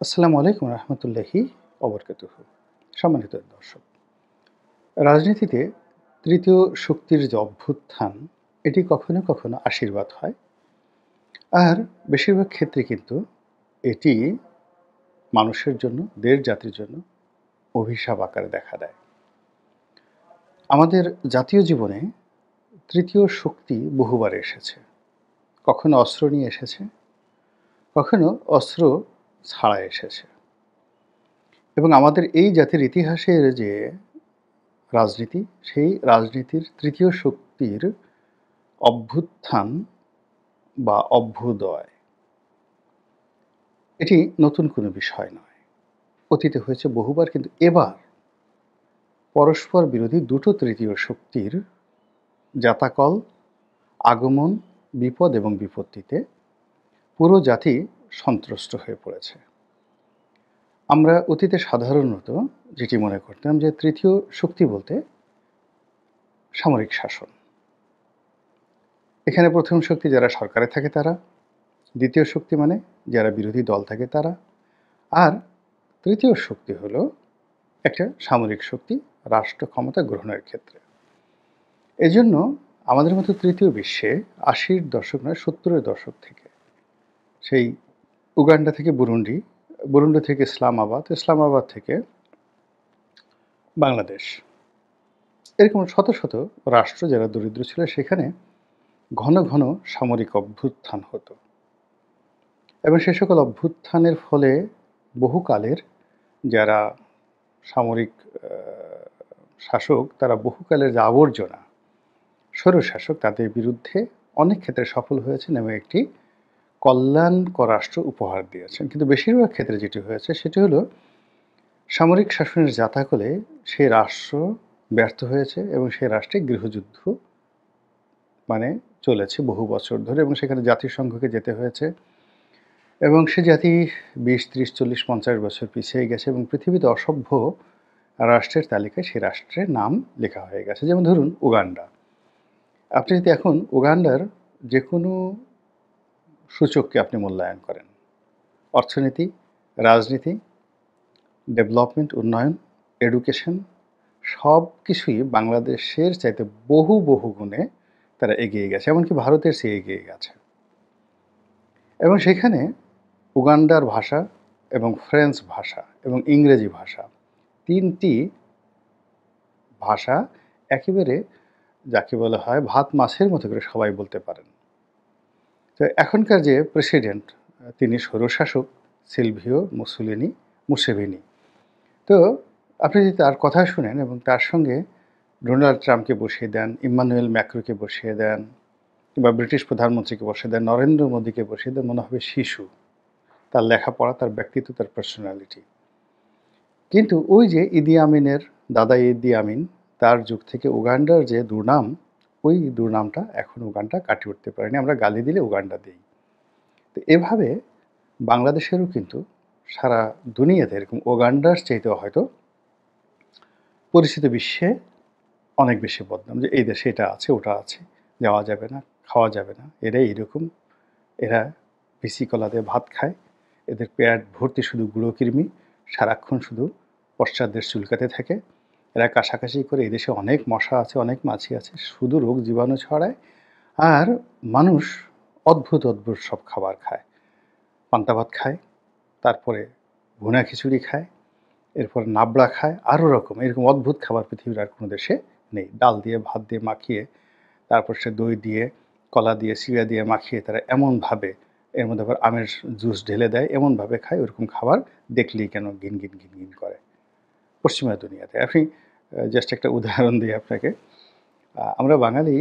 আসসালামু আলাইকুম রহমতুল্লাহি অবরকাতুহু। সম্মানিত দর্শক, রাজনীতিতে তৃতীয় শক্তির যে অভ্যুত্থান, এটি কখনো কখনো আশীর্বাদ হয়, আর বেশিরভাগ ক্ষেত্রে কিন্তু এটি মানুষের জন্য, দেশ জাতির জন্য অভিশাপ আকারে দেখা দেয়। আমাদের জাতীয় জীবনে তৃতীয় শক্তি বহুবার এসেছে। কখনো অস্ত্র নিয়ে এসেছে, কখনো অস্ত্র ছাড়া এসেছে। এবং আমাদের এই জাতির ইতিহাসের যে রাজনীতি, সেই রাজনীতির তৃতীয় শক্তির অভ্যুত্থান বা অভ্যুদয়, এটি নতুন কোনো বিষয় নয়। অতীতে হয়েছে বহুবার, কিন্তু এবার পরস্পর বিরোধী দুটো তৃতীয় শক্তির জাতাকল, আগমন, বিপদ এবং বিপত্তিতে পুরো জাতি সন্ত্রস্ত হয়ে পড়েছে। আমরা অতীতে সাধারণত যেটি মনে করতাম যে তৃতীয় শক্তি বলতে সামরিক শাসন। এখানে প্রথম শক্তি যারা সরকারে থাকে তারা, দ্বিতীয় শক্তি মানে যারা বিরোধী দল থাকে তারা, আর তৃতীয় শক্তি হলো একটা সামরিক শক্তি রাষ্ট্র ক্ষমতা গ্রহণের ক্ষেত্রে। এজন্য আমাদের মতো তৃতীয় বিশ্বে ৮০-র দশক নয়, ৭০-এর দশক থেকে, সেই উগান্ডা থেকে বুরুন্ডি, বুরুন্ডি থেকে ইসলামাবাদ, ইসলামাবাদ থেকে বাংলাদেশ, এরকম শত শত রাষ্ট্র যারা দরিদ্র ছিল, সেখানে ঘন ঘন সামরিক অভ্যুত্থান হতো। এবং সে সকল অভ্যুত্থানের ফলে বহুকালের যারা সামরিক শাসক, তারা বহুকালের যে আবর্জনা স্বৈরশাসক, তাদের বিরুদ্ধে অনেক ক্ষেত্রে সফল হয়েছেন এবং একটি কল্যাণকর রাষ্ট্র উপহার দিয়েছেন। কিন্তু বেশিরভাগ ক্ষেত্রে যেটি হয়েছে সেটি হলো সামরিক শাসনের জাতাকলে সেই রাষ্ট্র ব্যর্থ হয়েছে এবং সেই রাষ্ট্রে গৃহযুদ্ধ মানে চলেছে বহু বছর ধরে, এবং সেখানে জাতিসংঘকে যেতে হয়েছে, এবং সে জাতি ২০, ৩০, ৪০, ৫০ বছর পিছিয়ে গেছে এবং পৃথিবীতে অসভ্য রাষ্ট্রের তালিকায় সেই রাষ্ট্রের নাম লেখা হয়ে গেছে। যেমন ধরুন উগান্ডা। আপনি যদি এখন উগান্ডার যে কোনো সূচককে আপনি মূল্যায়ন করেন, অর্থনীতি, রাজনীতি, ডেভেলপমেন্ট, উন্নয়ন, এডুকেশন, সব কিছুই বাংলাদেশের চাইতে বহু বহু গুণে তারা এগিয়ে গেছে, এমনকি ভারতের চেয়ে এগিয়ে গেছে। এবং সেখানে উগান্ডার ভাষা এবং ফ্রেঞ্চ ভাষা এবং ইংরেজি ভাষা, তিনটি ভাষা একেবারে যাকে বলা হয় ভাত মাছের মতো করে সবাই বলতে পারেন। তো এখনকার যে প্রেসিডেন্ট, তিনি স্বৈরশাসক সিলভিও মুসেভিনি। তো আপনি যদি তার কথা শুনেন এবং তার সঙ্গে ডোনাল্ড ট্রাম্পকে বসিয়ে দেন, ইম্মানুয়েল ম্যাক্রোকে বসিয়ে দেন, কিংবা ব্রিটিশ প্রধানমন্ত্রীকে বসিয়ে দেন, নরেন্দ্র মোদীকে বসিয়ে দেন, মনে হবে শিশু। তার লেখাপড়া, তার ব্যক্তিত্ব, তার পার্সোনালিটি। কিন্তু ওই যে ইদি আমিনের দাদা ইদি আমিন, তার যুগ থেকে উগান্ডার যে দুর্নাম, ওই দুর্নামটা এখন উগান্ডা কাটিয়ে উঠতে পারেনি। আমরা গালি দিলে উগান্ডা দিই। তো এভাবে বাংলাদেশেরও কিন্তু সারা দুনিয়াতে এরকম উগান্ডার চাইতেও হয়তো পরিচিত বিশ্বে অনেক বেশি বদনাম, যে এই দেশে এটা আছে, ওটা আছে, যাওয়া যাবে না, খাওয়া যাবে না, এরা এইরকম, এরা বিসি কলা দিয়ে ভাত খায়, এদের পেট ভর্তি শুধু গুঁড়ো কৃমি, সারাক্ষণ শুধু পশ্চাৎ দেশ চুলকাতে থাকে, এরা কাশাকাশি করে, এদেশে অনেক মশা আছে, অনেক মাছি আছে, শুধু রোগ জীবাণু ছড়ায়, আর মানুষ অদ্ভুত অদ্ভুত সব খাবার খায়, পান্তা ভাত খায়, তারপরে ভুনা খিচুড়ি খায়, এরপর নাবড়া খায়, আরও রকম এরকম অদ্ভুত খাবার পৃথিবীর আর কোনো দেশে নেই। ডাল দিয়ে ভাত দিয়ে মাখিয়ে, তারপর সে দই দিয়ে, কলা দিয়ে, চিড়া দিয়ে মাখিয়ে তারা এমনভাবে এর মধ্যে আবার আমের জুস ঢেলে দেয়, এমনভাবে খায়, ওরকম খাবার দেখলেই কেন ঘিন ঘিন ঘিন ঘিন করে পশ্চিমা দুনিয়াতে। আপনি জাস্ট একটা উদাহরণ দিই আপনাকে। আমরা বাঙালি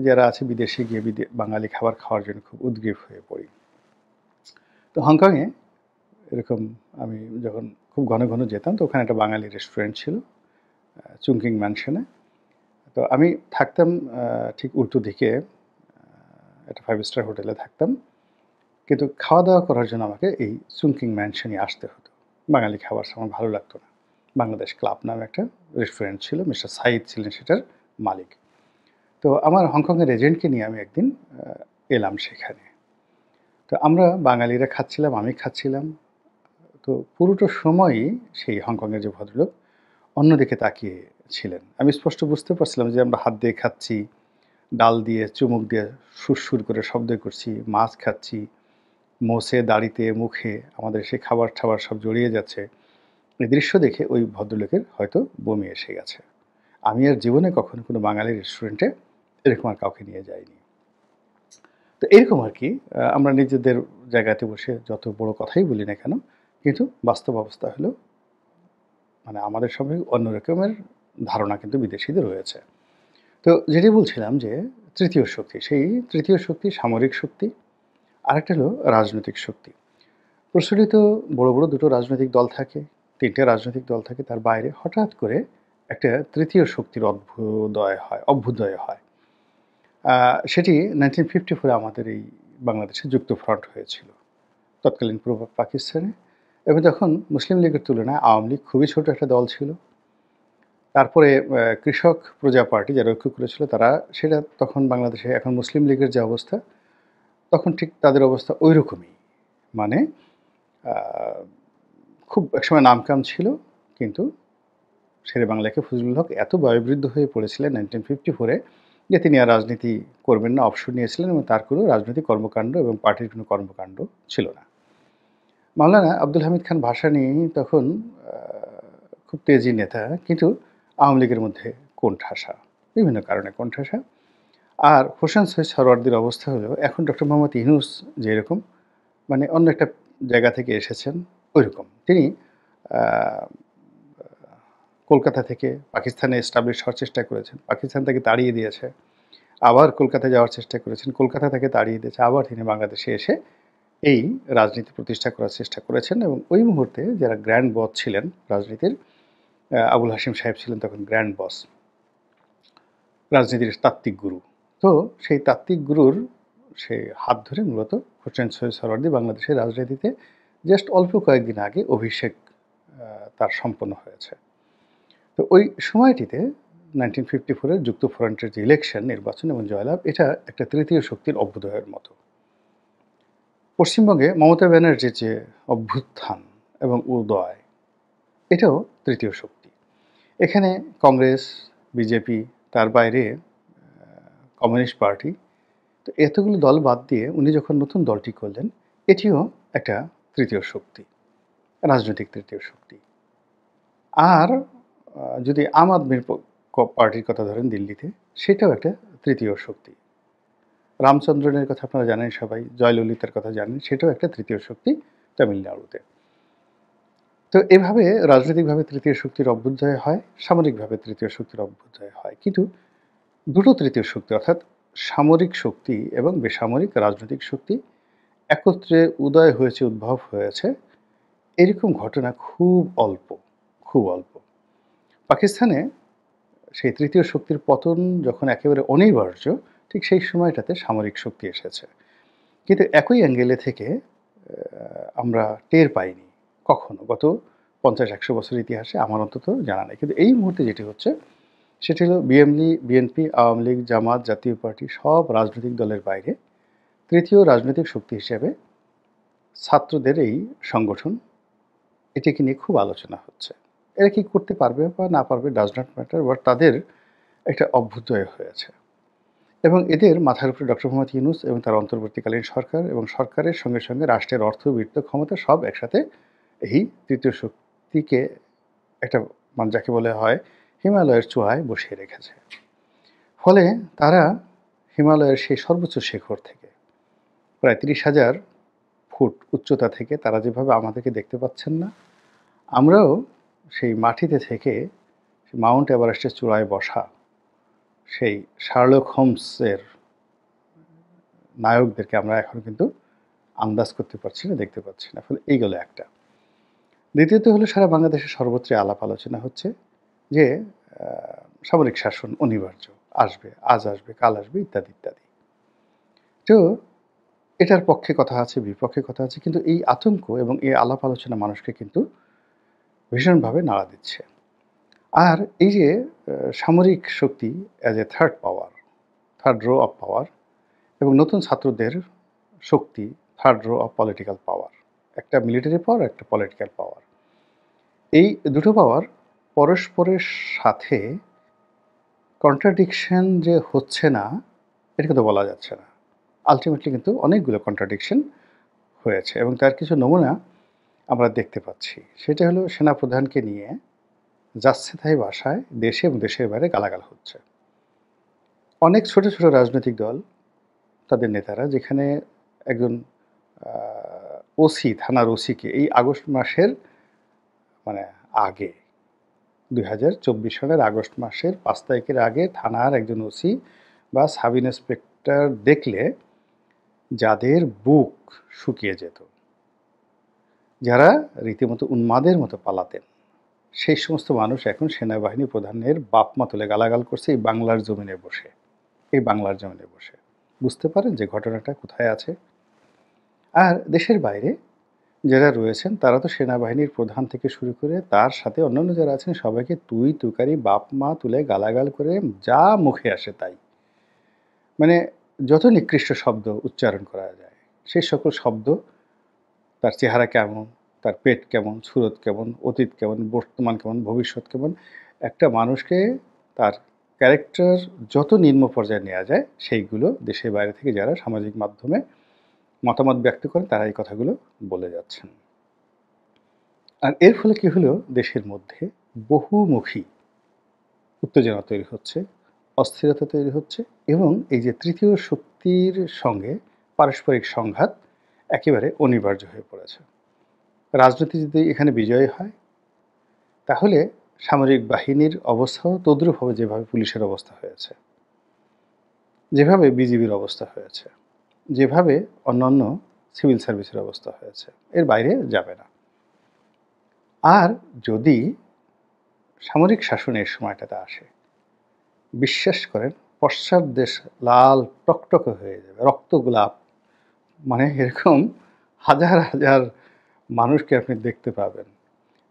যারা আছে বিদেশে গিয়ে বাঙালি খাবার খাওয়ার জন্য খুব উদগ্রীব হয়ে পড়ি। তো হংকংয়ে এরকম আমি যখন খুব ঘন ঘন যেতাম, তো ওখানে একটা বাঙালি রেস্টুরেন্ট ছিল, চুংকিং ম্যানশনে। তো আমি থাকতাম ঠিক উল্টো দিকে, একটা 5 স্টার হোটেলে থাকতাম, কিন্তু খাওয়া দাওয়া করার জন্য আমাকে এই চুংকিং ম্যানশনে আসতে হতো। বাঙালি খাবার আমার ভালো লাগতো না। বাংলাদেশ ক্লাব নামে একটা রেস্টুরেন্ট ছিল, মিস্টার সাইদ ছিলেন সেটার মালিক। তো আমার হংকংয়ের এজেন্টকে নিয়ে আমি একদিন এলাম সেখানে। তো আমরা বাঙালিরা খাচ্ছিলাম, আমি খাচ্ছিলাম, তো পুরোটা সময়ই সেই হংকংয়ের যে ভদ্রলোক অন্যদিকে তাকিয়ে ছিলেন। আমি স্পষ্ট বুঝতে পারছিলাম যে আমরা হাত দিয়ে খাচ্ছি, ডাল দিয়ে, চুমুক দিয়ে সুরসুর করে শব্দ করছি, মাছ খাচ্ছি, মোছে, দাড়িতে, মুখে আমাদের সেই খাবার-টাবার সব জড়িয়ে যাচ্ছে। এই দৃশ্য দেখে ওই ভদ্রলোকের হয়তো বমি এসে গেছে। আমি আর জীবনে কখনো কোনো বাঙালি রেস্টুরেন্টে এরকম আর কাউকে নিয়ে যাইনি। তো এরকম আরকি আমরা নিজেদের জায়গাতে বসে যত বড় কথাই বলি না কেন, কিন্তু বাস্তব অবস্থা হলো মানে আমাদের সম্পর্কে অন্য রকমের ধারণা কিন্তু বিদেশীদের রয়েছে। তো যেটি বলছিলাম যে তৃতীয় শক্তি, সেই তৃতীয় শক্তি সামরিক শক্তি, আরেকটা হলো রাজনৈতিক শক্তি। প্রচলিত বড়, বড় ২ টো রাজনৈতিক দল থাকে, ৩ টে রাজনৈতিক দল থাকে। তার বাইরে হঠাৎ করে একটা তৃতীয় শক্তির অভ্যুদয় হয়। সেটি 1954 এ আমাদের এই বাংলাদেশে যুক্তফ্রন্ট হয়েছিল। তৎকালীন পূর্ব পাকিস্তানে এবং তখন মুসলিম লীগের তুলনায় আওয়ামী লীগ খুবই ছোট একটা দল ছিল। তারপরে কৃষক প্রজা পার্টি যারা ঐক্য করেছিল তারা সেটা তখন বাংলাদেশে এখন মুসলিম লীগের যে অবস্থা, তখন ঠিক তাদের অবস্থা ঐরকমই। মানে আ খুব একসময় নামকাম ছিল কিন্তু শেরেবাংলা ফজলুল হক এত বয়োবৃদ্ধ হয়ে পড়েছিলেন 1954 এ যে তিনি আর রাজনীতি করবেন না, অবসর নিয়েছিলেন এবং তার কোনো রাজনৈতিক কর্মকাণ্ড এবং পার্টির কোনো কর্মকাণ্ড ছিল না। মাওলানা আব্দুল হামিদ খান ভাসানী তখন আ খুব তেজি নেতা কিন্তু আওয়ামী লীগের মধ্যে কোণঠাসা। বিভিন্ন কারণে কোণঠাসা। আর হোসেন সৈয়দ সরওয়ার্দীর অবস্থা হলো এখন ডক্টর মোহাম্মদ ইউনূস যেরকম মানে অন্য একটা জায়গা থেকে এসেছেন ঐরকম। তিনি আ কলকাতা থেকে পাকিস্তানে এস্টাবলিশ হওয়ার চেষ্টা করেছেন। পাকিস্তান তাকে তাড়িয়ে দিয়েছে। আবার কলকাতায় যাওয়ার চেষ্টা করেছেন। কলকাতা তাকে তাড়িয়ে দিয়েছে। আবার তিনি বাংলাদেশে এসে এই রাজনীতি প্রতিষ্ঠা করার চেষ্টা করেছেন এবং ওই মুহূর্তে যারা গ্র্যান্ড বস ছিলেন রাজনীতির, আবুল হাশিম সাহেব ছিলেন তখন গ্র্যান্ড বস। রাজনীতির তাত্ত্বিক গুরু। তো সেই তাত্ত্বিক গুরুর সেই হাত ধরে মূলত হোসেন সৈয়দ সোহরাওয়ার্দী বাংলাদেশের রাজনীতিতে জাস্ট অল্প কয়েকদিন আগে অভিষেক তার সম্পন্ন হয়েছে। তো ওই সময়টিতে 1954 এর যুক্তফ্রন্টের যে ইলেকশন, নির্বাচন এবং জয়লাভ এটা একটা তৃতীয় শক্তির অভ্যুদয়ের মতো। পশ্চিমবঙ্গে মমতা ব্যানার্জির যে অভ্যুত্থান এবং উদয়, এটাও তৃতীয় শক্তি। এখানে কংগ্রেস, বিজেপি, তার বাইরে কমিউনিস্ট পার্টি, তো এতগুলো দল বাদ দিয়ে উনি যখন নতুন দলটি করলেন, এটিও একটা তৃতীয় শক্তি, রাজনৈতিক তৃতীয় শক্তি। আর যদি আম আদমির পার্টির কথা ধরেন দিল্লিতে, সেটাও একটা তৃতীয় শক্তি। রামচন্দ্রনের কথা আপনারা জানেন সবাই, জয়ললিতার কথা জানেন, সেটাও একটা তৃতীয় শক্তি তামিলনাড়ুতে। তো এভাবে রাজনৈতিকভাবে তৃতীয় শক্তির অভ্যুদয় হয়, সামরিকভাবে তৃতীয় শক্তির অভ্যুদয় হয়। কিন্তু দুটো তৃতীয় শক্তি অর্থাৎ সামরিক শক্তি এবং বেসামরিক রাজনৈতিক শক্তি একত্রে উদয় হয়েছে, উদ্ভব হয়েছে, এরকম ঘটনা খুব অল্প, খুব অল্প। পাকিস্তানে সেই তৃতীয় শক্তির পতন যখন একেবারে অনিবার্য, ঠিক সেই সময়টাতে সামরিক শক্তি এসেছে। কিন্তু একই অ্যাঙ্গেলে থেকে আমরা টের পাইনি কখনো। গত ৫০-১০০ বছরের ইতিহাসে আমার অন্তত জানা নেই। কিন্তু এই মুহূর্তে যেটি হচ্ছে, সেটি হলো বিএনপি, আওয়ামী লীগ, জামাত, জাতীয় পার্টি সব রাজনৈতিক দলের বাইরে তৃতীয় রাজনৈতিক শক্তি হিসেবে ছাত্রদের এই সংগঠন, এটিকে নিয়ে খুব আলোচনা হচ্ছে। এরা কি করতে পারবে বা না পারবে ডাজ নট ম্যাটার, বাট তাদের একটা অভ্যুদয় হয়েছে। এবং এদের মাথার উপরে ডক্টর মোহাম্মদ ইউনূস এবং তার অন্তর্বর্তীকালীন সরকার এবং সরকারের সঙ্গে, সঙ্গে রাষ্ট্রের অর্থ, বিত্ত, ক্ষমতা সব একসাথে এই তৃতীয় শক্তিকে একটা মানে যাকে বলা হয় হিমালয়ের চূড়ায় বসিয়ে রেখেছে। ফলে তারা হিমালয়ের সেই সর্বোচ্চ শিখর থেকে প্রায় ৩০,০০০ ফুট উচ্চতা থেকে তারা যেভাবে আমাদেরকে দেখতে পাচ্ছেন না, আমরাও সেই মাটিতে থেকে মাউন্ট এভারেস্টের চূড়ায় বসা সেই শার্লক হোমসের নায়কদেরকে আমরা এখন কিন্তু আন্দাজ করতে পারছি না, দেখতে পাচ্ছি না। ফলে এই গেল একটা। দ্বিতীয়ত হলো সারা বাংলাদেশে সর্বত্রই আলাপ আলোচনা হচ্ছে যে সামরিক শাসন অনিবার্য, আসবে, আজ আসবে, কাল আসবে ইত্যাদি, ইত্যাদি। তো এটার পক্ষে কথা আছে, বিপক্ষে কথা আছে। কিন্তু এই আতঙ্ক এবং এই আলাপ আলোচনা মানুষকে কিন্তু ভীষণভাবে নাড়া দিচ্ছে। আর এই যে সামরিক শক্তি as a third power, third rho of power এবং নতুন ছাত্রদের শক্তি থার্ড রো অফ পলিটিক্যাল পাওয়ার। একটা মিলিটারি পাওয়ার, একটা পলিটিক্যাল পাওয়ার। এই দুটো পাওয়ার পরস্পরের সাথে কন্ট্রাডিকশন যে হচ্ছে না, এটা কিন্তু বলা যাচ্ছে না। আল্টিমেটলি কিন্তু অনেকগুলো কন্ট্রাডিকশন হয়েছে এবং তার কিছু নমুনা আমরা দেখতে পাচ্ছি। সেটা হলো সেনাপ্রধানকে নিয়ে যাচ্ছে তাই ভাষায় দেশে এবং দেশের বাইরে গালাগাল হচ্ছে। অনেক ছোট ছোট রাজনৈতিক দল, তাদের নেতারা, যেখানে একজন ওসি, থানার ওসিকে এই আগস্ট মাসের মানে আগে 2024 সালের আগস্ট মাসের 5 তারিখের আগে থানার একজন ওসি বা সাব ইন্সপেক্টর দেখলে যাদের বুক শুকিয়ে যেত, যারা রীতিমতো উন্মাদের মতো পালাতেন, সেই সমস্ত মানুষ এখন সেনাবাহিনী প্রধানের বাপ মা তুলে গালাগাল করছে এই বাংলার জমিনে বসে। এই বাংলার জমিনে বসে বুঝতে পারেন যে ঘটনাটা কোথায় আছে। আর দেশের বাইরে যারা রয়েছেন তারা তো সেনাবাহিনীর প্রধান থেকে শুরু করে তার সাথে অন্যান্য যারা আছেন সবাইকে তুই তুকারি বাপ মা তুলে গালাগাল করে যা মুখে আসে তাই, মানে যত নিকৃষ্ট শব্দ উচ্চারণ করা যায় সেই সকল শব্দ, তার চেহারা কেমন, তার পেট কেমন, সুরত কেমন, অতীত কেমন, বর্তমান কেমন, ভবিষ্যৎ কেমন, একটা মানুষকে তার ক্যারেক্টার যত নিম্ন পর্যায়ে নেওয়া যায় সেইগুলো দেশের বাইরে থেকে যারা সামাজিক মাধ্যমে মতামত ব্যক্ত করেন তারা এই কথাগুলো বলে যাচ্ছেন। আর এর ফলে কি হলো, দেশের মধ্যে বহুমুখী উত্তেজনা তৈরি হচ্ছে, অস্থিরতা তৈরি হচ্ছে এবং এই যে তৃতীয় শক্তির সঙ্গে পারস্পরিক সংঘাত একেবারে অনিবার্য হয়ে পড়েছে। রাজনীতি যদি এখানে বিজয়ী হয় তাহলে সামরিক বাহিনীর অবস্থাও তদ্রূপ হবে যেভাবে পুলিশের অবস্থা হয়েছে, যেভাবে বিজিবির অবস্থা হয়েছে, যেভাবে অন্যান্য সিভিল সার্ভিসের অবস্থা হয়েছে, এর বাইরে যাবে না। আর যদি সামরিক শাসনের সময়টাতে আসে, বিশ্বাস করেন পশ্চাৎ দেশ লাল টকটকে হয়ে যাবে, রক্ত গোলাপ, মানে এরকম হাজার হাজার মানুষকে আপনি দেখতে পাবেন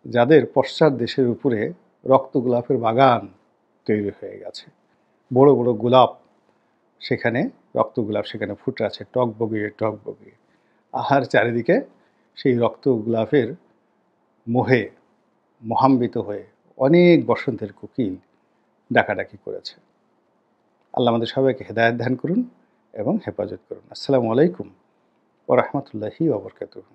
যাদের পশ্চাৎ দেশের উপরে রক্ত গোলাপের বাগান তৈরি হয়ে গেছে, বড় বড় গোলাপ, সেখানে রক্ত গোলাপ সেখানে ফুটে আছে টকবগিয়ে টকবগিয়ে। আর চারিদিকে সেই রক্ত গোলাপের মোহে মোহাম্বিত হয়ে অনেক বসন্তের কোকিল ডাকাডাকি করেছে। আল্লাহ আমাদের সবাইকে হেদায়েত দান করুন এবং হেফাজত করুন। আসসালামু আলাইকুম ওয়া রাহমাতুল্লাহি ওয়া বারাকাতুহু।